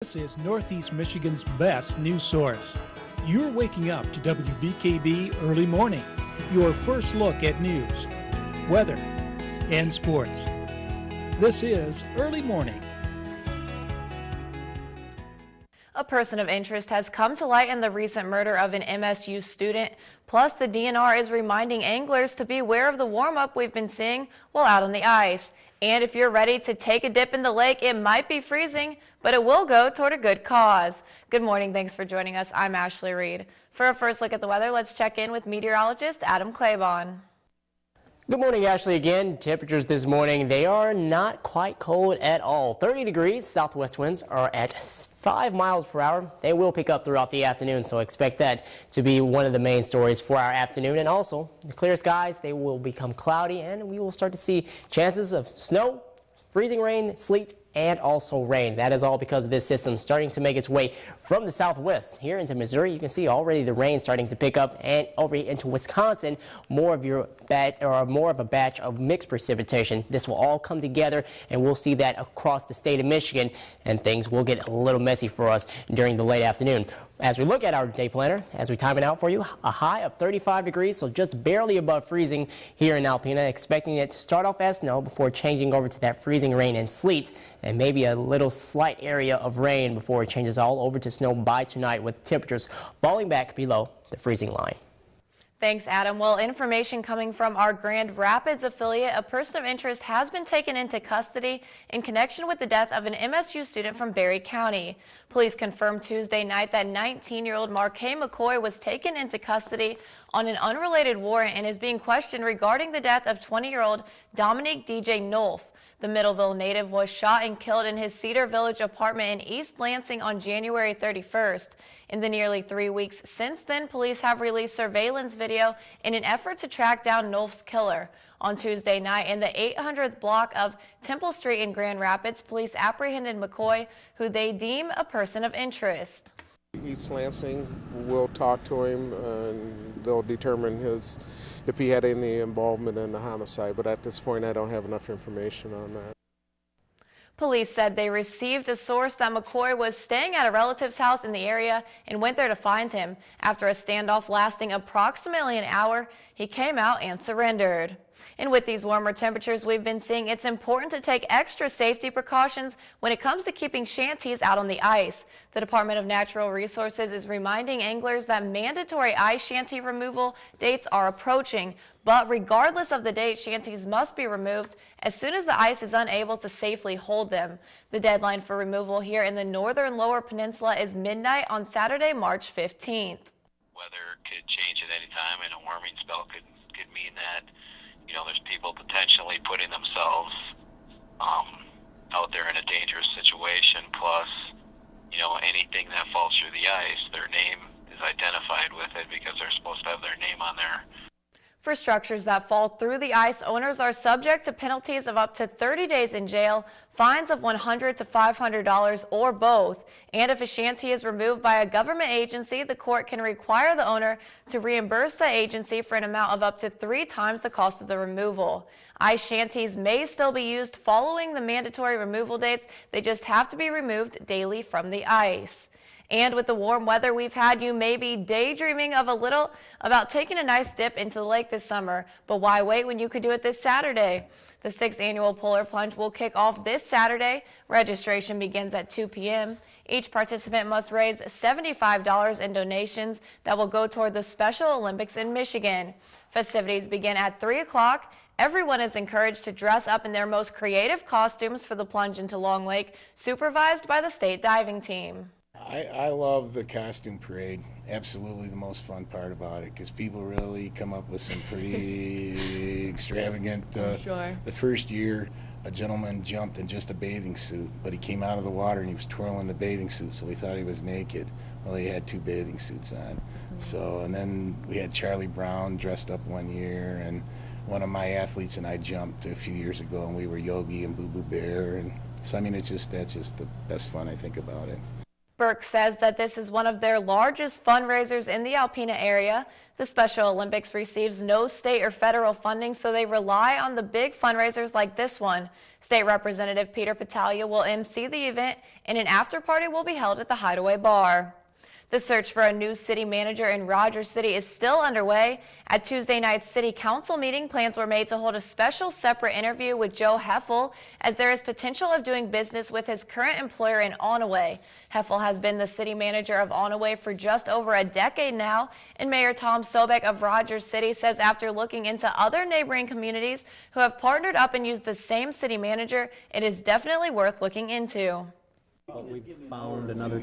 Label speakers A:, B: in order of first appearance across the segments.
A: This is Northeast Michigan's best news source. You're waking up to WBKB Early Morning, your first look at news, weather, and sports. This is Early Morning.
B: A person of interest has come to light in the recent murder of an MSU student. Plus, the DNR is reminding anglers to beware of the warm-up we've been seeing while out on the ice. And if you're ready to take a dip in the lake, it might be freezing, but it will go toward a good cause. Good morning. Thanks for joining us. I'm Ashley Reed. For a first look at the weather, let's check in with meteorologist Adam Claiborne.
C: Good morning, Ashley. Again, temperatures this morning, they are not quite cold at all. 30 degrees, southwest winds are at 5 miles per hour. They will pick up throughout the afternoon, so expect that to be one of the main stories for our afternoon. And also, the clear skies, they will become cloudy, and we will start to see chances of snow, freezing rain, sleet, and also rain. That is all because of this system starting to make its way from the southwest here into Missouri. You can see already the rain starting to pick up, and over into Wisconsin, more of a batch of mixed precipitation. This will all come together, and we'll see that across the state of Michigan, and things will get a little messy for us during the late afternoon. As we look at our day planner, as we time it out for you, a high of 35 degrees, so just barely above freezing here in Alpena, expecting it to start off as snow before changing over to that freezing rain and sleet, and maybe a little slight area of rain before it changes all over to snow by tonight, with temperatures falling back below the freezing line.
B: Thanks, Adam. Well, information coming from our Grand Rapids affiliate, a person of interest has been taken into custody in connection with the death of an MSU student from Berry County. Police confirmed Tuesday night that 19-year-old Marquay McCoy was taken into custody on an unrelated warrant and is being questioned regarding the death of 20-year-old Dominique DJ Nolf. The Middleville native was shot and killed in his Cedar Village apartment in East Lansing on January 31st. In the nearly 3 weeks since then, police have released surveillance video in an effort to track down Nolf's killer. On Tuesday night, in the 800th block of Temple Street in Grand Rapids, police apprehended McCoy, who they deem a person of interest.
D: East Lansing will talk to him and they'll determine if he had any involvement in the homicide, but at this point I don't have enough information on that.
B: Police said they received a source that McCoy was staying at a relative's house in the area and went there to find him. After a standoff lasting approximately an hour, he came out and surrendered. And with these warmer temperatures we've been seeing, it's important to take extra safety precautions when it comes to keeping shanties out on the ice. The Department of Natural Resources is reminding anglers that mandatory ice shanty removal dates are approaching. But regardless of the date, shanties must be removed as soon as the ice is unable to safely hold them. The deadline for removal here in the northern lower peninsula is midnight on Saturday, March 15th.
E: Weather could change at any time, and a warming spell could mean that there's people potentially putting themselves out there in a dangerous situation. Plus, anything that falls through the ice, their name is identified with it because they're supposed to have their name on there.
B: For structures that fall through the ice, owners are subject to penalties of up to 30 days in jail, fines of $100 to $500 or both. And if a shanty is removed by a government agency, the court can require the owner to reimburse the agency for an amount of up to 3 times the cost of the removal. Ice shanties may still be used following the mandatory removal dates. They just have to be removed daily from the ice. And with the warm weather we've had, you may be daydreaming about taking a nice dip into the lake this summer. But why wait when you could do it this Saturday? The 6th annual Polar Plunge will kick off this Saturday. Registration begins at 2 p.m. Each participant must raise $75 in donations that will go toward the Special Olympics in Michigan. Festivities begin at 3 o'clock. Everyone is encouraged to dress up in their most creative costumes for the plunge into Long Lake, supervised by the state diving team.
F: I love the costume parade. Absolutely the most fun part about it, because people really come up with some pretty extravagant.
B: Sure.
F: The first year, a gentleman jumped in just a bathing suit, but he came out of the water and he was twirling the bathing suit, so we thought he was naked. Well, he had 2 bathing suits on. So, and then we had Charlie Brown dressed up one year, and one of my athletes and I jumped a few years ago, and we were Yogi and Boo Boo Bear, and so I mean that's just the best fun I think about it.
B: Burke says that this is one of their largest fundraisers in the Alpena area. The Special Olympics receives no state or federal funding, so they rely on the big fundraisers like this one. State Representative Peter Battaglia will MC the event, and an after party will be held at the Hideaway Bar. The search for a new city manager in Rogers City is still underway. At Tuesday night's city council meeting, plans were made to hold a special separate interview with Joe Heffel, as there is potential of doing business with his current employer in Onaway. Heffel has been the city manager of Onaway for just over a decade now, and Mayor Tom Sobek of Rogers City says after looking into other neighboring communities who have partnered up and used the same city manager, it is definitely worth looking into.
G: We've found another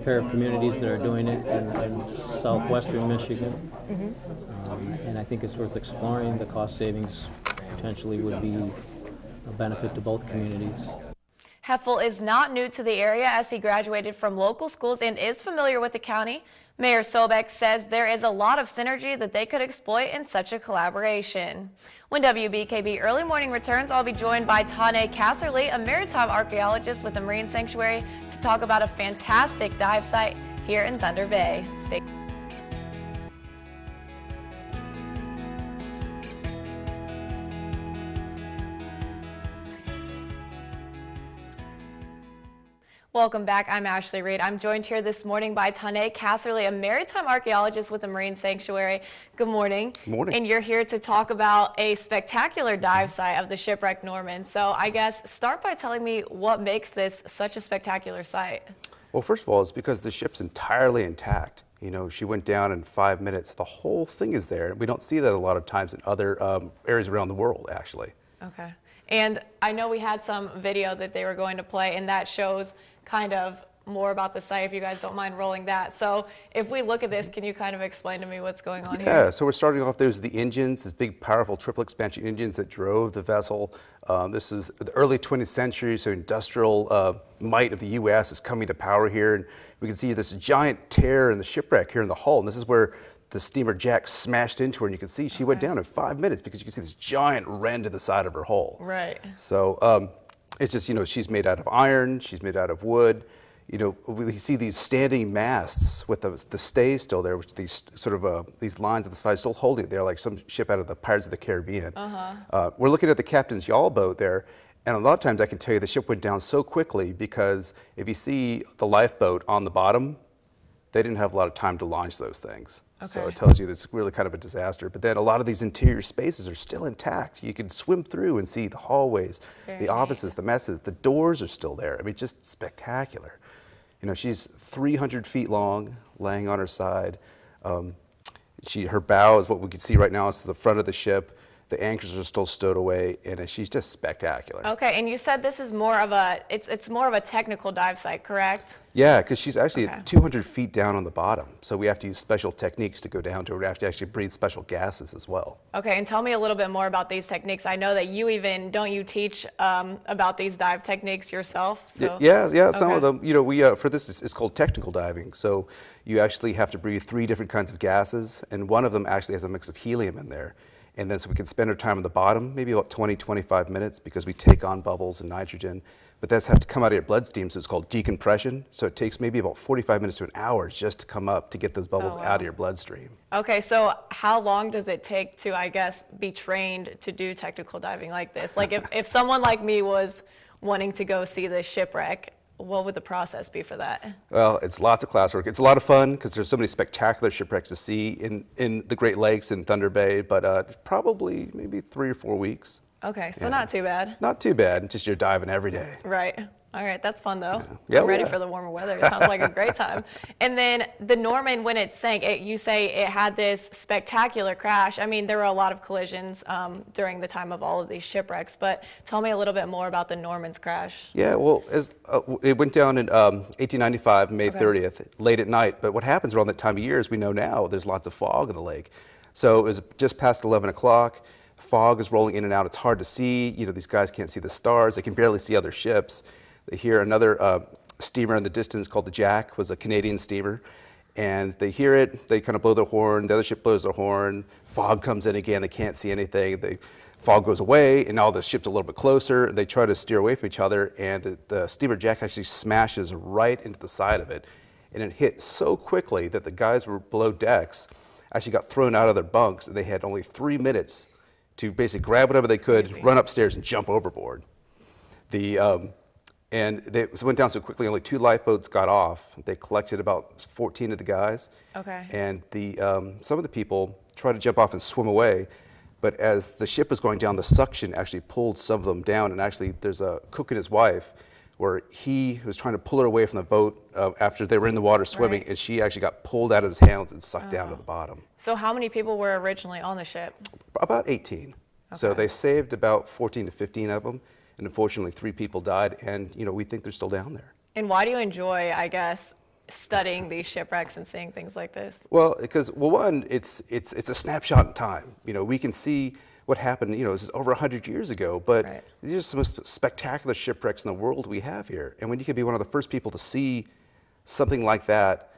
G: pair of communities that are doing it in southwestern Michigan, and I think it's worth exploring. The cost savings potentially would be a benefit to both communities.
B: Heffel is not new to the area, as he graduated from local schools and is familiar with the county. Mayor Sobek says there is a lot of synergy that they could exploit in such a collaboration. When WBKB Early Morning returns, I'll be joined by Tane Casserly, a maritime archaeologist with the Marine Sanctuary, to talk about a fantastic dive site here in Thunder Bay. Stay Welcome back. I'm Ashley Reed. I'm joined here this morning by Tane Casserly, a maritime archaeologist with the Marine Sanctuary. Good morning.
H: Good morning.
B: And you're here to talk about a spectacular dive site of the shipwreck Norman. So I guess start by telling me what makes this such a spectacular site.
H: Well, first of all, it's because the ship's entirely intact. You know, she went down in 5 minutes. The whole thing is there. We don't see that a lot of times in other areas around the world, actually.
B: Okay. And I know we had some video that they were going to play, and that shows kind of more about the site, if you guys don't mind rolling that. So if we look at this, can you kind of explain to me what's going on here?
H: Yeah, so we're starting off, there's the engines, these big, powerful triple expansion engines that drove the vessel. This is the early 20th century, so industrial might of the U.S. is coming to power here. And we can see this giant tear in the shipwreck here in the hull, and this is where the steamer Jack smashed into her, and you can see she went down in 5 minutes because you can see this giant rend in the side of her hull.
B: Right.
H: So it's just, you know, she's made out of iron, she's made out of wood. You know, we see these standing masts with the stay still there, which these sort of these lines at the side still holding it there, like some ship out of the Pirates of the Caribbean. We're looking at the captain's yawl boat there, and a lot of times I can tell you the ship went down so quickly because if you see the lifeboat on the bottom, they didn't have a lot of time to launch those things. So it tells you this is really kind of a disaster. But then a lot of these interior spaces are still intact. You can swim through and see the hallways, the offices, the messes. The doors are still there. I mean, just spectacular. You know, she's 300 feet long, laying on her side. Her bow is what we can see right now. It's the front of the ship. The anchors are still stowed away, and she's just spectacular.
B: Okay, and you said this is more of a, it's more of a technical dive site, correct?
H: Yeah, because she's actually 200 feet down on the bottom, so we have to use special techniques to go down to her. We have to actually breathe special gases as well. Okay, and tell me a little bit more about these techniques. I know that you even, don't you teach about these dive techniques yourself? So. Yeah, some of them. You know, we for this it's called technical diving. So you actually have to breathe 3 different kinds of gases, and one of them actually has a mix of helium in there. And then so we can spend our time on the bottom, maybe about 20, 25 minutes, because we take on bubbles and nitrogen. But that's have to come out of your bloodstream, so it's called decompression. So it takes maybe about 45 minutes to an hour just to come up to get those bubbles out of your bloodstream. Okay, so how long does it take to, I guess, be trained to do technical diving like this? Like if someone like me was wanting to go see this shipwreck, what would the process be for that? Well, it's lots of classwork. It's a lot of fun because there's so many spectacular shipwrecks to see in the Great Lakes and Thunder Bay, but probably maybe 3 or 4 weeks. Okay, so not too bad. Not too bad, just you're diving every day. Right. All right, that's fun though. Yeah. I'm ready for the warmer weather. It sounds like a great time. And then the Norman, when it sank, you say it had this spectacular crash. I mean, there were a lot of collisions during the time of all of these shipwrecks, but tell me a little bit more about the Norman's crash. Yeah, well, it went down in 1895, May 30th, late at night. But what happens around that time of year, as we know now, there's lots of fog in the lake. So it was just past 11 o'clock. Fog is rolling in and out. It's hard to see. You know, these guys can't see the stars. They can barely see other ships. They hear another steamer in the distance called the Jack, was a Canadian steamer, and they hear it, they kind of blow their horn, the other ship blows their horn, fog comes in again, they can't see anything, they fog goes away, and now the ship's a little bit closer. They try to steer away from each other, and the steamer jack actually smashes right into the side of it. And it hit so quickly that the guys were below decks actually got thrown out of their bunks, and they had only 3 minutes to basically grab whatever they could, run upstairs, and jump overboard. And they went down so quickly, only 2 lifeboats got off. They collected about 14 of the guys.
B: Okay.
H: And some of the people tried to jump off and swim away, but as the ship was going down, the suction actually pulled some of them down, and actually there's a cook and his wife where he was trying to pull her away from the boat after they were in the water swimming,
B: right.
H: And she actually got pulled out of his hands and sucked down to the bottom.
B: So how many people were originally on the ship?
H: About 18. Okay. So they saved about 14 to 15 of them. And unfortunately, 3 people died, and we think they're still down there.
B: And why do you enjoy, I guess, studying these shipwrecks and seeing things like this?
H: Well, because one, it's a snapshot in time. We can see what happened. This is over 100 years ago, but right. These are some of the most spectacular shipwrecks in the world we have here. And when you can be one of the first people to see something like that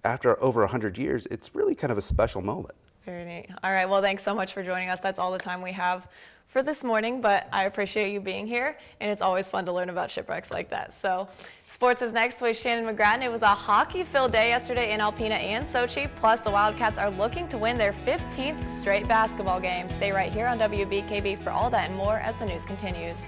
H: after over 100 years, it's really kind of a special moment.
B: Very neat. All right. Well, thanks so much for joining us. That's all the time we have for this morning, but I appreciate you being here, and it's always fun to learn about shipwrecks like that. So sports is next with Shannon McGrattan. It was a hockey-filled day yesterday in Alpena and Sochi, plus the Wildcats are looking to win their 15th straight basketball game. Stay right here on WBKB for all that and more as the news continues.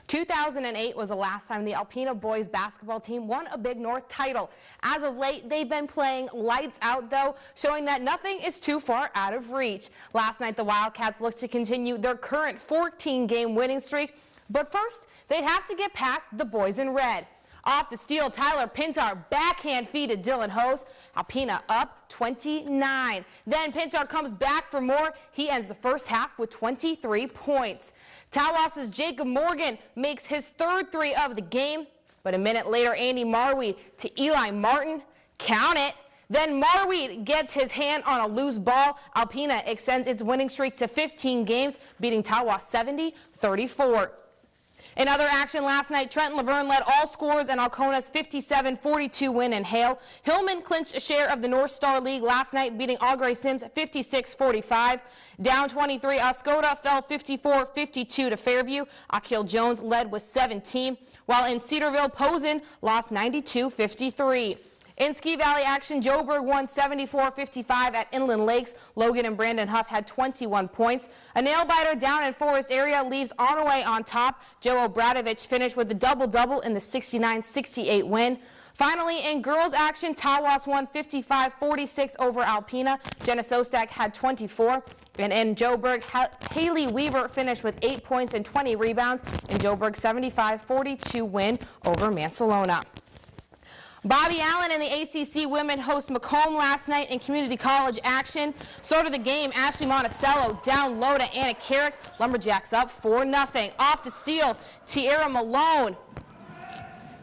I: 2008 was the last time the Alpena boys basketball team won a Big North title. As of late, they've been playing lights out, though, showing that nothing is too far out of reach. Last night, the Wildcats looked to continue their current 14-game winning streak, but first, they'd have to get past the boys in red. Off the steal, Tyler Pintar backhand feed to Dylan Hose. Alpena up 29. Then Pintar comes back for more. He ends the first half with 23 points. Tawas's Jacob Morgan makes his third 3 of the game. But a minute later, Andy Marweed to Eli Martin. Count it. Then Marweed gets his hand on a loose ball. Alpena extends its winning streak to 15 games, beating Tawas 70-34. In other action last night, Trenton Laverne led all scorers in Alcona's 57-42 win in Hale. Hillman clinched a share of the North Star League last night, beating Augrey Sims 56-45. Down 23, Oscoda fell 54-52 to Fairview. Akil Jones led with 17, while in Cedarville, Posen lost 92-53. In Ski Valley action, Joburg won 74-55 at Inland Lakes. Logan and Brandon Huff had 21 points. A nail-biter down in Forest area leaves Onaway on top. Joe Obradovich finished with the double-double in the 69-68 win. Finally, in girls action, Tawas won 55-46 over Alpena. Jenna Sostak had 24. And in Joburg, Haley Weaver finished with 8 points and 20 rebounds in Joburg's 75-42 win over Mansalona. Bobby Allen and the ACC women host Macomb last night in community college action. Start of the game, Ashley Monticello down low to Anna Carrick. Lumberjacks up 4-0. Off the steal, Tierra Malone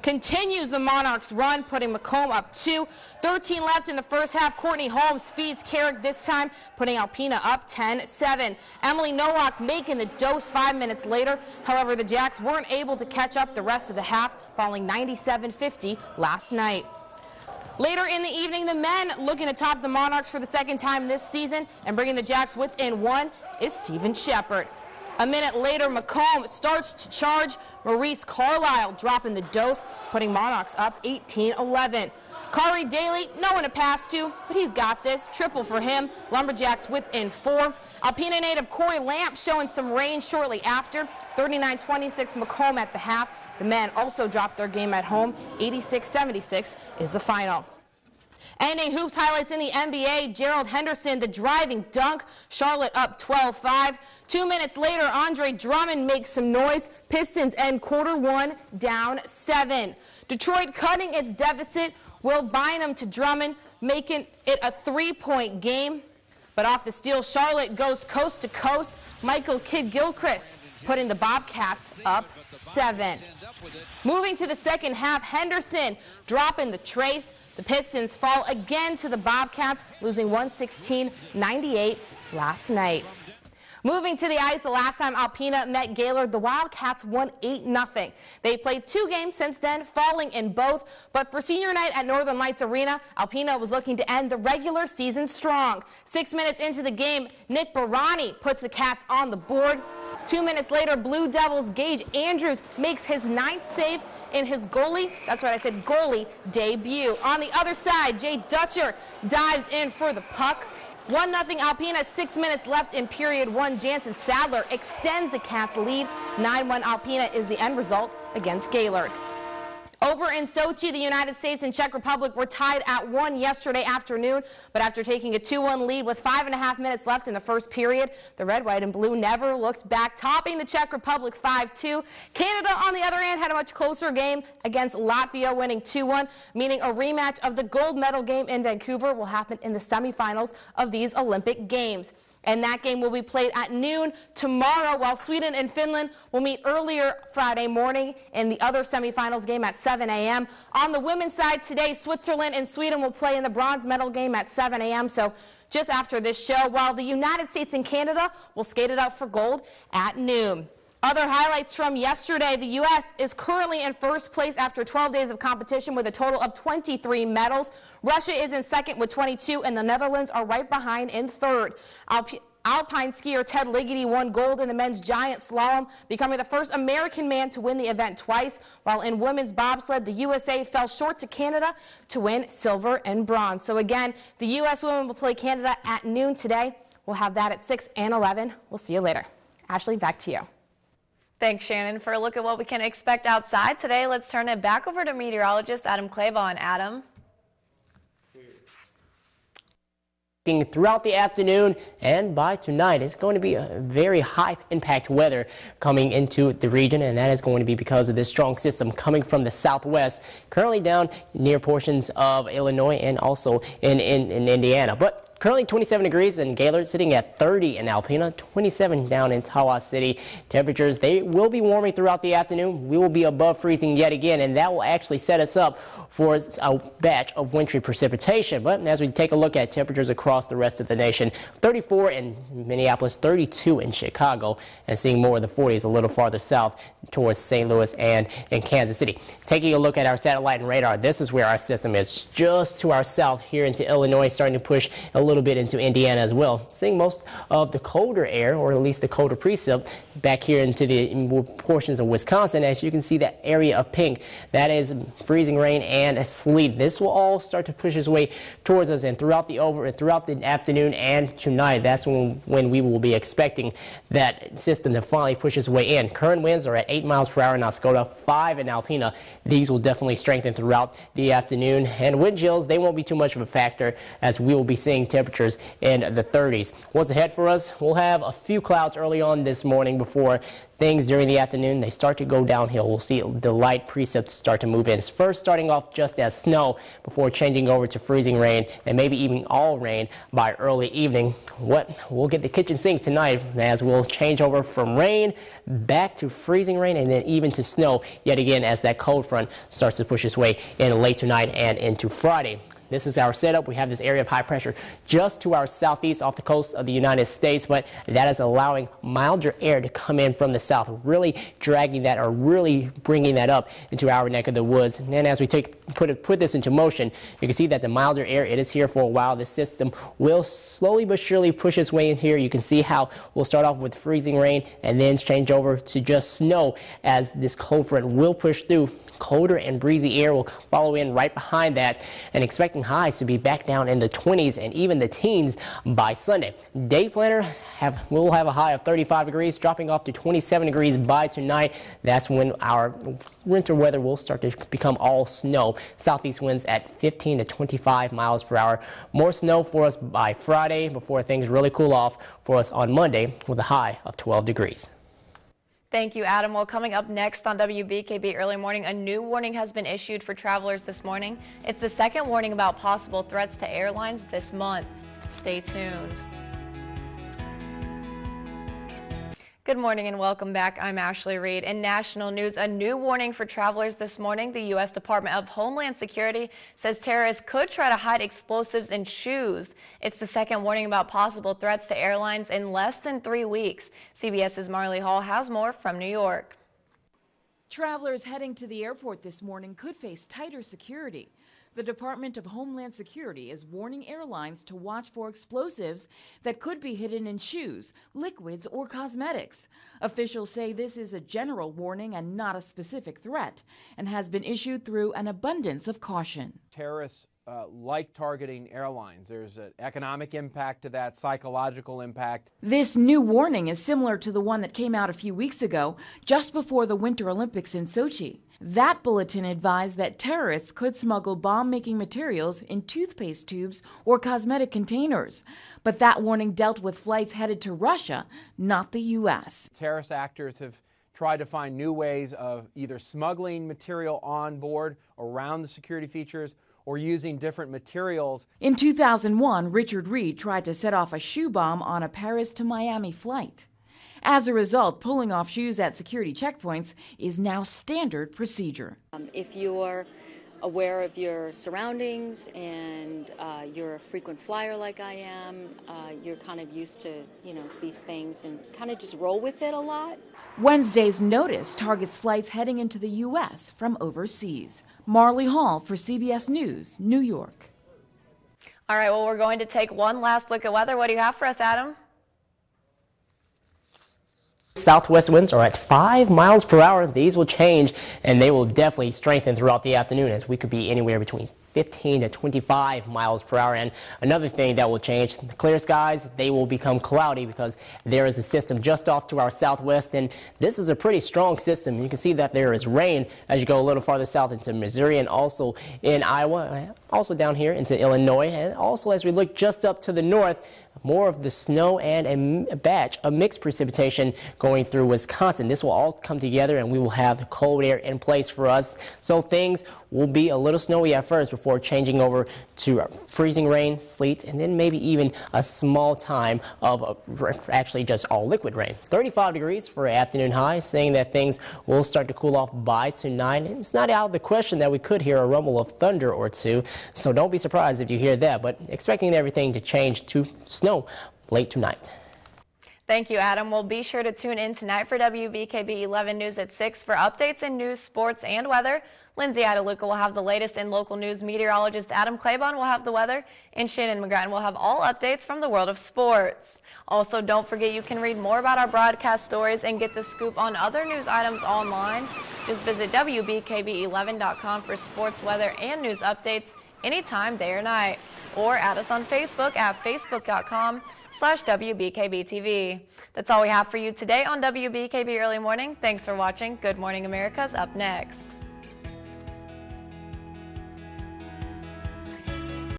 I: continues the Monarchs' run, putting Macomb up 2. 13 left in the first half. Courtney Holmes feeds Carrick this time, putting Alpena up 10-7. Emily Nowak making the dose 5 minutes later. However, the Jacks weren't able to catch up the rest of the half, falling 97-50 last night. Later in the evening, the men looking to top the Monarchs for the second time this season and bringing the Jacks within 1 is Stephen Shepard. A minute later, Macomb starts to charge. Maurice Carlisle dropping the dose, putting Monarchs up 18-11. Kari Daly, no one to pass to, but he's got this. Triple for him. Lumberjacks within 4. Alpena native Corey Lamp showing some range shortly after. 39-26 Macomb at the half. The men also dropped their game at home. 86-76 is the final. Ending hoops highlights in the NBA, Gerald Henderson, the driving dunk, Charlotte up 12-5. 2 minutes later, Andre Drummond makes some noise. Pistons end quarter 1 down 7. Detroit cutting its deficit. Will Bynum to Drummond, making it a 3-point game. But off the steal, Charlotte goes coast to coast. Michael Kidd-Gilchrist putting the Bobcats up 7. Moving to the second half, Henderson dropping the trace. The Pistons fall again to the Bobcats, losing 116-98. last night. Moving to the ice, the last time Alpena met Gaylord, the Wildcats won 8-0. They played 2 games since then, falling in both. But for senior night at Northern Lights Arena, Alpena was looking to end the regular season strong. 6 minutes into the game, Nick Barani puts the Cats on the board. 2 minutes later, Blue Devils' Gage Andrews makes his 9th save in his goalie debut. On the other side, Jay Dutcher dives in for the puck. 1-0 Alpena, 6 minutes left in period 1. Jansen Sadler extends the Cats' lead. 9-1 Alpena is the end result against Gaylord. Over in Sochi, the United States and Czech Republic were tied at 1 yesterday afternoon, but after taking a 2-1 lead with 5.5 minutes left in the first period, the red, white, and blue never looked back, topping the Czech Republic 5-2. Canada, on the other hand, had a much closer game against Latvia, winning 2-1, meaning a rematch of the gold medal game in Vancouver will happen in the semifinals of these Olympic Games. And that game will be played at noon tomorrow, while Sweden and Finland will meet earlier Friday morning in the other semifinals game at 7 a.m. On the women's side today, Switzerland and Sweden will play in the bronze medal game at 7 a.m. So just after this show, while the United States and Canada will skate it out for gold at noon. Other highlights from yesterday, the U.S. is currently in first place after 12 days of competition with a total of 23 medals. Russia is in second with 22, and the Netherlands are right behind in third. Alpine skier Ted Ligety won gold in the men's giant slalom, becoming the first American man to win the event twice, while in women's bobsled, the USA fell short to Canada to win silver and bronze. So again, the U.S. women will play Canada at noon today. We'll have that at 6 and 11. We'll see you later. Ashley, back to you.
B: Thanks, Shannon. For a look at what we can expect outside today, let's turn it back over to meteorologist Adam Claybon. Adam.
C: Throughout the afternoon and by tonight, it's going to be a very high impact weather coming into the region, and that is going to be because of this strong system coming from the southwest, currently down near portions of Illinois and also in Indiana. But currently 27 degrees in Gaylord, sitting at 30 in Alpena, 27 down in Tawas City. Temperatures, they will be warming throughout the afternoon. We will be above freezing yet again, and that will actually set us up for a batch of wintry precipitation. But as we take a look at temperatures across the rest of the nation, 34 in Minneapolis, 32 in Chicago, and seeing more of the 40s a little farther south towards St. Louis and in Kansas City. Taking a look at our satellite and radar, this is where our system is, just to our south here into Illinois, starting to push a little bit into Indiana as well. Seeing most of the colder air, or at least the colder precip, back here into the portions of Wisconsin. As you can see, that area of pink, that is freezing rain and sleet. This will all start to push its way towards us, and throughout the afternoon and tonight, that's when we will be expecting that system to finally push its way in. Current winds are at 8 miles per hour in Oscoda, 5 in Alpena. These will definitely strengthen throughout the afternoon, and wind chills, they won't be too much of a factor, as we will be seeing temperatures in the 30s. What's ahead for us? We'll have a few clouds early on this morning before things during the afternoon, they start to go downhill. We'll see the light precip start to move in. First starting off just as snow before changing over to freezing rain and maybe even all rain by early evening. We'll get the kitchen sink tonight, as we'll change over from rain back to freezing rain and then even to snow yet again as that cold front starts to push its way in late tonight and into Friday. This is our setup. We have this area of high pressure just to our southeast off the coast of the United States, but that is allowing milder air to come in from the south, really dragging that, or really bringing that up into our neck of the woods. And as we put this into motion, you can see that the milder air, it is here for a while. The system will slowly but surely push its way in here. You can see how we'll start off with freezing rain and then change over to just snow as this cold front will push through. Colder and breezy air will follow in right behind that, and expecting highs to be back down in the 20s and even the teens by Sunday. Day planner we'll have a high of 35 degrees, dropping off to 27 degrees by tonight. That's when our winter weather will start to become all snow. Southeast winds at 15 to 25 miles per hour. More snow for us by Friday before things really cool off for us on Monday with a high of 12 degrees.
B: Thank you, Adam. Well, coming up next on WBKB Early Morning, a new warning has been issued for travelers this morning. It's the second warning about possible threats to airlines this month. Stay tuned. Good morning and welcome back. I'm Ashley Reed. In national news, a new warning for travelers this morning. The U.S. Department of Homeland Security says terrorists could try to hide explosives in shoes. It's the second warning about possible threats to airlines in less than 3 weeks. CBS's Marley Hall has more from New York.
J: Travelers heading to the airport this morning could face tighter security. The Department of Homeland Security is warning airlines to watch for explosives that could be hidden in shoes, liquids, or cosmetics. Officials say this is a general warning and not a specific threat, and has been issued through an abundance of caution.
K: Terrorists like targeting airlines. There's an economic impact to that, psychological impact.
J: This new warning is similar to the one that came out a few weeks ago, just before the Winter Olympics in Sochi. That bulletin advised that terrorists could smuggle bomb-making materials in toothpaste tubes or cosmetic containers. But that warning dealt with flights headed to Russia, not the U.S.
K: Terrorist actors have tried to find new ways of either smuggling material on board around the security features or using different materials.
J: In 2001, Richard Reed tried to set off a shoe bomb on a Paris to Miami flight. As a result, pulling off shoes at security checkpoints is now standard procedure.
L: If you're aware of your surroundings and you're a frequent flyer like I am, you're kind of used to, these things and kind of just roll with it a lot.
J: Wednesday's notice targets flights heading into the U.S. from overseas. Marley Hall for CBS News, New York.
B: All right, well, we're going to take one last look at weather. What do you have for us, Adam?
C: Southwest winds are at 5 miles per hour. These will change, and they will definitely strengthen throughout the afternoon, as we could be anywhere between 15 to 25 miles per hour. And another thing that will change, the clear skies, they will become cloudy because there is a system just off to our southwest, and this is a pretty strong system. You can see that there is rain as you go a little farther south into Missouri and also in Iowa, also down here into Illinois, and also as we look just up to the north, more of the snow and a batch of mixed precipitation going through Wisconsin. This will all come together and we will have the cold air in place for us. So things will be a little snowy at first before changing over to freezing rain, sleet, and then maybe even a small time of actually just all liquid rain. 35 degrees for an afternoon high, saying that things will start to cool off by tonight. And it's not out of the question that we could hear a rumble of thunder or two. So don't be surprised if you hear that, but expecting everything to change to snow late tonight.
B: Thank you, Adam. We'll be sure to tune in tonight for WBKB 11 News at 6 for updates in news, sports, and weather. Lindsay Ideluca will have the latest in local news. Meteorologist Adam Claiborne will have the weather, and Shannon McGrattan will have all updates from the world of sports. Also, don't forget you can read more about our broadcast stories and get the scoop on other news items online. Just visit WBKB11.com for sports, weather, and news updates anytime, day or night. Or add us on Facebook at facebook.com/WBKBTV. That's all we have for you today on WBKB Early Morning. Thanks for watching. Good Morning America's up next.